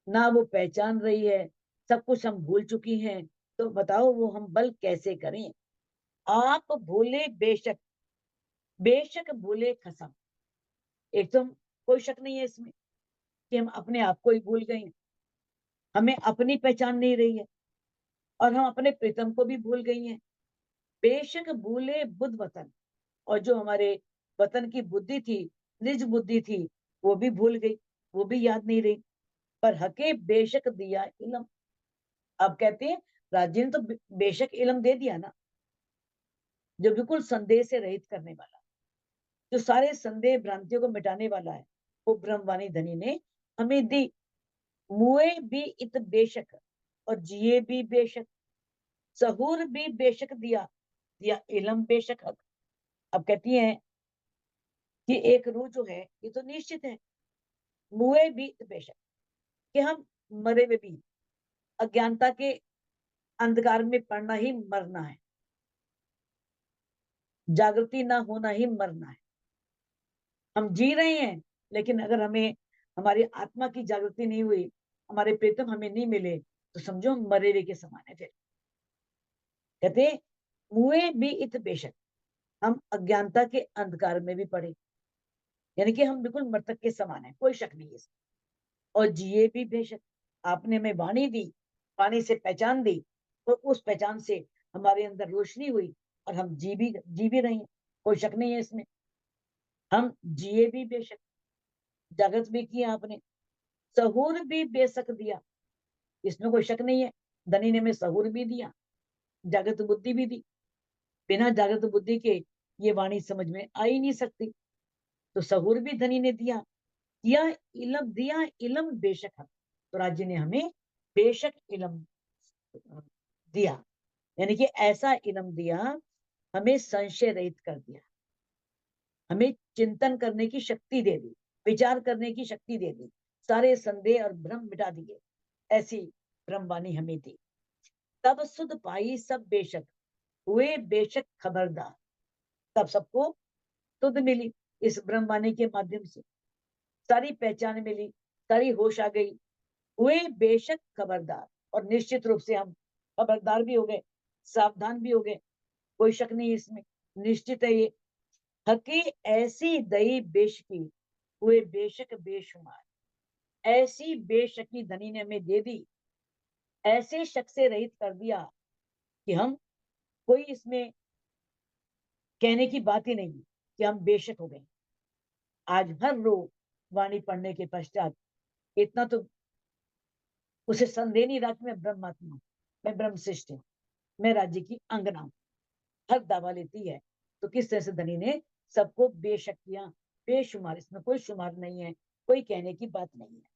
ना वो पहचान रही है, सब कुछ हम भूल चुकी हैं। तो बताओ वो हम बल कैसे करें। आप भूले बेशक, बेशक भूले कसम। एक तो कोई शक नहीं है इसमें कि हम अपने आप को ही भूल गए हैं, हमें अपनी पहचान नहीं रही है और हम अपने प्रीतम को भी भूल गई हैं। बेशक भूले बुद्ध वतन, और जो हमारे वतन की बुद्धि थी, निज बुद्धि थी, वो भी भूल गई, वो भी याद नहीं रही। पर हके बेशक दिया इलम। अब कहते हैं राज्य ने तो बेशक इलम दे दिया ना, जो बिल्कुल संदेह से रहित करने वाला, जो सारे संदेह भ्रांतियों को मिटाने वाला है, वो ब्रह्मवाणी धनी ने हमें दी। मुए भी इत बेशक, और जिए भी बेशक, सहूर भी बेशक दिया, दिया इलम बेशक हक। अब कहती हैं कि एक रूह जो है ये तो निश्चित है, मुए भी इत बेशक, कि हम मरे में भी अज्ञानता के अंधकार में पड़ना ही मरना है, जागृति ना होना ही मरना है। हम जी रहे हैं, लेकिन अगर हमें हमारी आत्मा की जागृति नहीं हुई, हमारे प्रीतम हमें नहीं मिले, तो समझो हम मरे हुए के समान है। फिर कहते मुए भी इत बेशक, हम अज्ञानता के अंधकार में भी पड़े, यानी कि हम बिल्कुल मृतक के समान है, कोई शक नहीं है इसमें। और जिए भी बेशक, आपने हमें वाणी दी, वाणी से पहचान दी, और उस पहचान से हमारे अंदर रोशनी हुई और हम जी भी रहे हैं, कोई शक नहीं है इसमें। हम जिए भी बेशक, जागृत भी किया आपने, सहूर भी बेशक दिया, इसमें कोई शक नहीं है। धनी ने हमें सहूर भी दिया, जागृत बुद्धि भी दी। बिना जागृत बुद्धि के ये वाणी समझ में आ ही नहीं सकती। तो सहूर भी धनी ने दिया, दिया इलम बेशक है। तो राज्य ने हमें बेशक इलम दिया, यानी कि ऐसा इलम दिया, हमें संशय रहित कर दिया, हमें चिंतन करने की शक्ति दे दी, विचार करने की शक्ति दे दी, सारे संदेह और भ्रम मिटा दिए। ऐसी ब्रह्मवाणी हमें दी। तब सुध पाई सब बेशक, हुए बेशक खबरदार। तब सबको सुध मिली, इस ब्रह्मवाणी के माध्यम से सारी पहचान मिली, सारी होश आ गई, हुए बेशक खबरदार। और निश्चित रूप से हम खबरदार भी हो गए, सावधान भी हो गए, कोई शक नहीं इसमें, निश्चित है ये। हकी ऐसी दई बेश की, हुए बेशक बेशुमार। ऐसी बेशकी धनी ने हमें दे दी, ऐसे शक से रहित कर दिया कि हम कोई इसमें कहने की बात ही नहीं कि हम बेशक हो गए। आज हर रोज वाणी पढ़ने के पश्चात इतना तो उसे संदेह नहीं रहा कि मैं ब्रह्मात्मा हूं, मैं ब्रह्म श्रेष्ठ हूँ, मैं राज्य की अंगना हूं, हर दावा लेती है। तो किस तरह से धनी ने सबको बेशक किया, बेशुमार, इसमें कोई शुमार नहीं है, कोई कहने की बात नहीं है।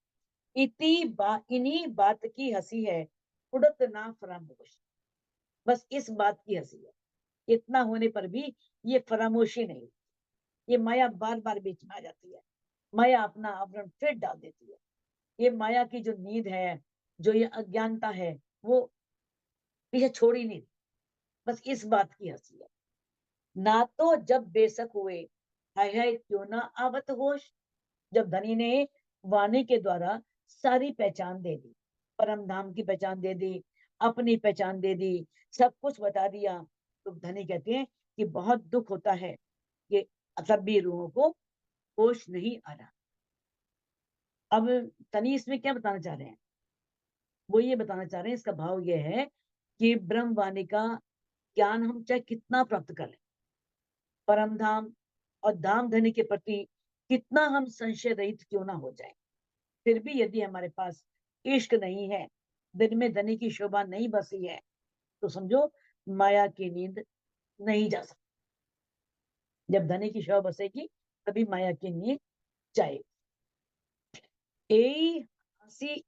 इन्हीं बात की हंसी है, उड़त ना फरामोश। बस इस बात की हंसी है, इतना होने पर भी ये फरामोशी नहीं, ये माया बार बार बीच में आ जाती है, माया अपना आवरण फिर डाल देती है। ये माया की जो नींद है, जो ये अज्ञानता है, वो पीछे छोड़ ही नहीं, बस इस बात की हंसी है। ना तो जब बेशक हुए, हाय हाय क्यों ना आवत होश। जब धनी ने वाणी के द्वारा सारी पहचान दे दी, परम धाम की पहचान दे दी, अपनी पहचान दे दी, सब कुछ बता दिया, तो धनी कहते हैं कि बहुत दुख होता है कि सब भी रूहों को होश नहीं आ रहा। अब धनी इसमें क्या बताना चाह रहे हैं? वो ये बताना चाह रहे हैं, इसका भाव ये है कि ब्रह्म वाणी का ज्ञान हम चाहे कितना प्राप्त कर लें, परम धाम और धाम धनी के प्रति कितना हम संशय रहित क्यों ना हो जाए, फिर भी यदि हमारे पास इश्क नहीं है, दिन में धनी की शोभा नहीं बसी है, तो समझो माया की नींद नहीं जा सकती। जब धनी की शोभा बसेगी तभी माया की नींद जाएगी। यही हंसी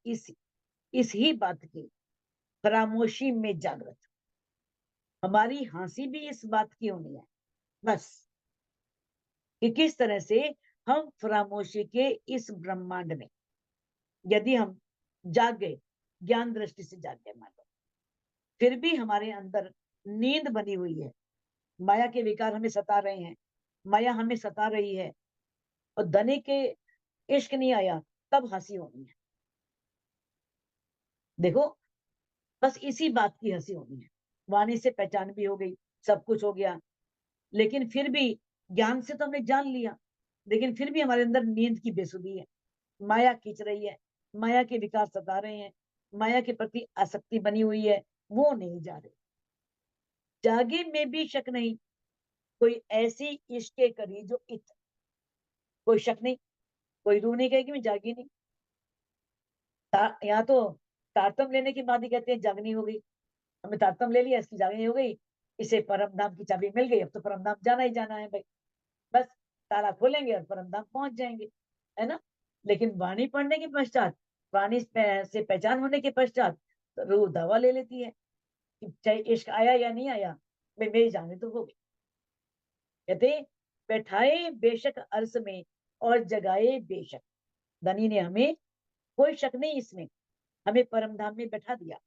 इस ही बात की खामोशी में जागृत। हमारी हंसी भी इस बात की होनी है बस, कि किस तरह से हम खामोशी के इस ब्रह्मांड में यदि हम जाग गए, ज्ञान दृष्टि से जाग गए मान लो, फिर भी हमारे अंदर नींद बनी हुई है, माया के विकार हमें सता रहे हैं, माया हमें सता रही है, और धनी के इश्क नहीं आया, तब हंसी होनी है। देखो, बस इसी बात की हंसी होनी है। वाणी से पहचान भी हो गई, सब कुछ हो गया, लेकिन फिर भी ज्ञान से तो हमने जान लिया, लेकिन फिर भी हमारे अंदर नींद की बेसुधी है, माया खींच रही है, माया के विकार सता रहे हैं, माया के प्रति आसक्ति बनी हुई है, वो नहीं जा रहे। जागे में भी शक नहीं, कोई ऐसी इश्क करी जो इत, कोई शक नहीं, कोई रू नहीं कहेगी मैं जागी नहीं। यहाँ तो तारतम लेने के बाद ही कहते हैं जागनी हो गई, हमें तारतम ले लिया, इसकी जागनी हो गई, इसे परम धाम की चाबी मिल गई, अब तो परम धाम जाना ही जाना है भाई, बस ताला खोलेंगे और परम धाम पहुंच जाएंगे, है ना। लेकिन वाणी पढ़ने के पश्चात, वाणी से पहचान होने के पश्चात तो रूह दवा ले लेती है कि चाहे इश्क आया या नहीं आया, भाई मेरी जाने तो हो गई। कहते बैठाए बेशक अर्श में और जगाए बेशक। धनी ने हमें, कोई शक नहीं इसमें, हमें परम धाम में बैठा दिया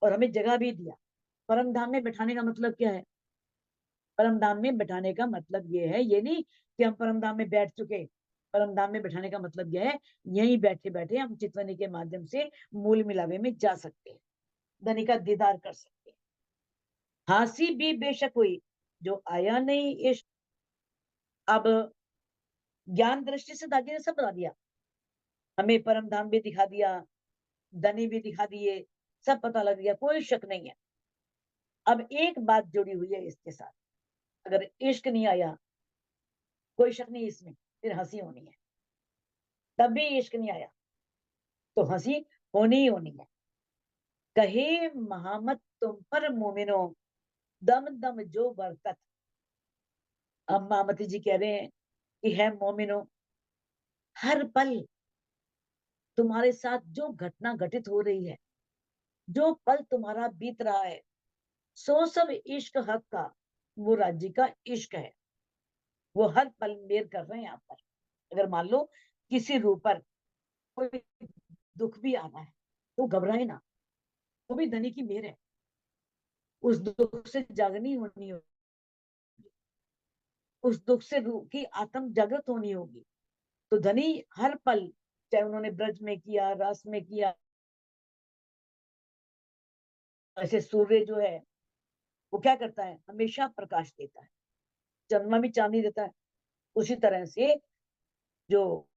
और हमें जगह भी दिया। परम धाम में बैठाने का मतलब क्या है? परम धाम में बैठाने का मतलब ये है, ये नहीं कि हम परम धाम में बैठ चुके। परम धाम में बैठाने का मतलब यह है, यहीं बैठे बैठे हम चितवनी के माध्यम से मूल मिलावे में जा सकते हैं, धनी का दीदार कर सकते हैं। हंसी भी बेशक हुई, जो आया नहीं इश्क। अब ज्ञान दृष्टि से दादी ने सब बता दिया, हमें परम धाम भी दिखा दिया, धनी भी दिखा दिए, सब पता लग गया, कोई शक नहीं है। अब एक बात जुड़ी हुई है इसके साथ, अगर इश्क नहीं आया, कोई शक नहीं इसमें, फिर हंसी होनी है। तब भी इश्क नहीं आया तो हंसी होनी ही होनी है। कहे महामत तुम पर मोमिनो, दम दम जो बरकत। अब महामती जी कह रहे हैं कि है मोमिनो, हर पल तुम्हारे साथ जो घटना घटित हो रही है, जो पल तुम्हारा बीत रहा है, सो सब इश्क हक का, वो राज्य का इश्क है। वो हर पल मेर कर रहे हैं आप पर। अगर मान लो किसी रूप पर कोई दुख भी आना है तो घबराए ना, वो भी धनी की मेहर है, उस दुख से जागनी होनी होगी, उस दुख से रूह की आत्म जागृत होनी होगी। तो धनी हर पल, चाहे उन्होंने ब्रज में किया, रस में किया, ऐसे सूर्य जो है वो क्या करता है, हमेशा प्रकाश देता है, चंद्रमा भी चांदी देता है, उसी तरह से जो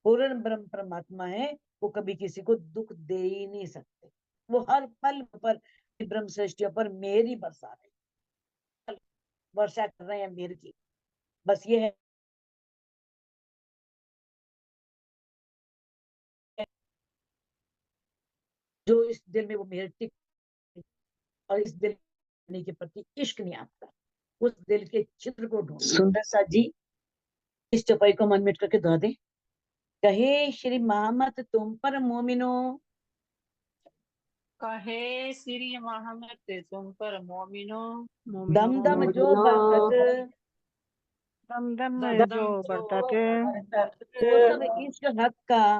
पूर्ण ब्रह्म परमात्मा है, वो कभी किसी को दुख दे ही नहीं सकते। वो हर पल पर ब्रह्म सृष्टियों पर मेरी बरसा रहे, वर्षा कर रहे हैं मेरे की। बस ये है जो इस दिल में वो मेहर टिक, और इस दिल के प्रति इश्क नहीं आता, उस दिल के चित्र को ढूंढ। सुंदर सा जी इस चौपाई को मन मिट करके दोहरा दे। कहे श्री मोहम्मद तुम पर मोमिनो, कहे श्री मोहम्मद तुम पर मोमिनो, दम दम जो बरकत, दम दम दम जो दम बरकत, तो सब इश्क हक का,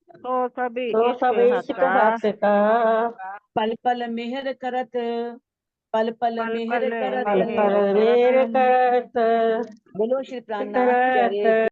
तो सभी तो इश्क सब हक इश्क का, हक का, पल पल मेहर करत, पल पल पल मेहर पल करत। पल मेहर पल करत। मेर करत, बोलो श्री प्राणनाथ करत। प्यारे